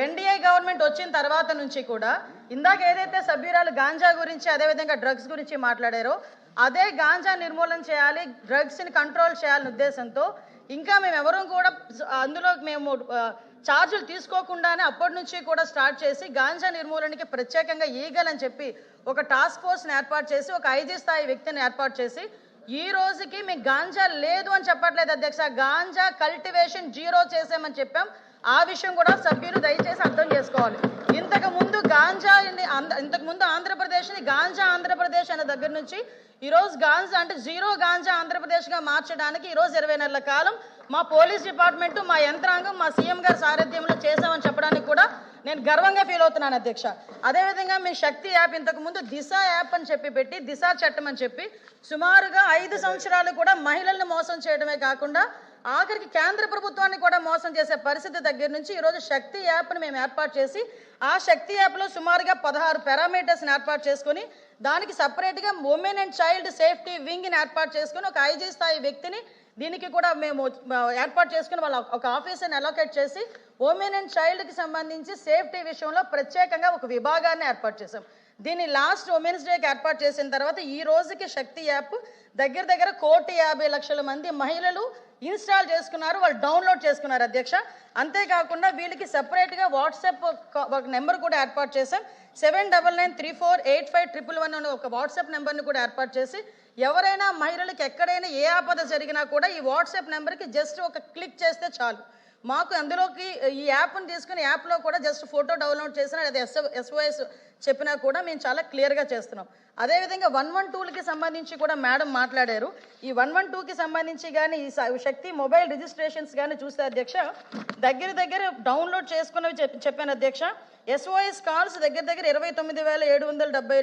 NDA government వచ్చిన తర్వాత నుంచి కూడా ఇందాక ఏదైతే సభ్యురాలు గాంజా గురించి అదేవిధంగా డ్రగ్స్ గురించి మాట్లాడారో అదే గాంజా నిర్మూలన చేయాలి, డ్రగ్స్ని కంట్రోల్ చేయాలనే ఉద్దేశంతో ఇంకా మేము ఎవరూ కూడా అందులో మేము ఛార్జీలు తీసుకోకుండానే అప్పటి నుంచి కూడా స్టార్ట్ చేసి గాంజా నిర్మూలనకి ప్రత్యేకంగా ఈగల్ అని చెప్పి ఒక టాస్క్ ఫోర్స్ని ఏర్పాటు చేసి ఒక ఐజీ స్థాయి వ్యక్తిని ఏర్పాటు చేసి ఈ రోజుకి మీకు గాంజా లేదు అని చెప్పట్లేదు అధ్యక్ష, గాంజా కల్టివేషన్ 0 చేసామని చెప్పాం. ఆ విషయం కూడా సభ్యులు దయచేసి అర్థం చేసుకోవాలి. ఇంతకుముందు ఆంధ్రప్రదేశ్ని గాంజా ఆంధ్రప్రదేశ్ అనే దగ్గర నుంచి ఈరోజు గాంజా అంటే 0 గాంజా ఆంధ్రప్రదేశ్గా మార్చడానికి ఈరోజు 20 నెలల కాలం మా పోలీస్ డిపార్ట్మెంటు, మా యంత్రాంగం, మా సీఎం గారి సారథ్యంలో చేసామని చెప్పడానికి కూడా నేను గర్వంగా ఫీల్ అవుతున్నాను అధ్యక్ష. అదేవిధంగా మీ శక్తి యాప్ ఇంతకుముందు దిశ యాప్ అని చెప్పి పెట్టి దిశ చట్టం అని చెప్పి సుమారుగా 5 సంవత్సరాలు కూడా మహిళలను మోసం చేయడమే కాకుండా ఆఖరికి కేంద్ర ప్రభుత్వాన్ని కూడా మోసం చేసే పరిస్థితి దగ్గర నుంచి ఈరోజు శక్తి యాప్ని మేము ఏర్పాటు చేసి ఆ శక్తి యాప్లో సుమారుగా 16 పారామీటర్స్ని ఏర్పాటు చేసుకొని దానికి సపరేట్గా ఉమెన్ అండ్ చైల్డ్ సేఫ్టీ వింగ్ని ఏర్పాటు చేసుకొని ఒక ఐజీ స్థాయి వ్యక్తిని దీనికి కూడా మేము ఏర్పాటు చేసుకుని వాళ్ళ ఒక ఆఫీసర్ని అలొకేట్ చేసి ఉమెన్ అండ్ చైల్డ్కి సంబంధించి సేఫ్టీ విషయంలో ప్రత్యేకంగా ఒక విభాగాన్ని ఏర్పాటు చేసాం. దీన్ని లాస్ట్ ఉమెన్స్ డేకి ఏర్పాటు చేసిన తర్వాత ఈ రోజుకి శక్తి యాప్ దగ్గర 1,50,00,000 మంది మహిళలు ఇన్స్టాల్ చేసుకున్నారు, వాళ్ళు డౌన్లోడ్ చేసుకున్నారు అధ్యక్ష. అంతేకాకుండా వీళ్ళకి సెపరేట్గా వాట్సాప్ ఒక నెంబర్ కూడా ఏర్పాటు చేసాం. 7993485111 అనే ఒక వాట్సాప్ నెంబర్ని కూడా ఏర్పాటు చేసి ఎవరైనా మహిళలకు ఎక్కడైనా ఏ ఆపద జరిగినా కూడా ఈ వాట్సాప్ నెంబర్కి జస్ట్ ఒక క్లిక్ చేస్తే చాలు, మాకు అందులోకి ఈ యాప్ని తీసుకుని యాప్లో కూడా జస్ట్ ఫోటో డౌన్లోడ్ చేసినా లేదా SOS చెప్పినా కూడా మేము చాలా క్లియర్గా చేస్తున్నాం. అదేవిధంగా 112కి సంబంధించి కూడా మేడం మాట్లాడారు. ఈ 112కి సంబంధించి కానీ ఈ శక్తి మొబైల్ రిజిస్ట్రేషన్స్ కానీ చూస్తే అధ్యక్ష దగ్గర డౌన్లోడ్ చేసుకున్నవి చెప్పాను అధ్యక్ష. SOS కాల్స్ దగ్గర 29,772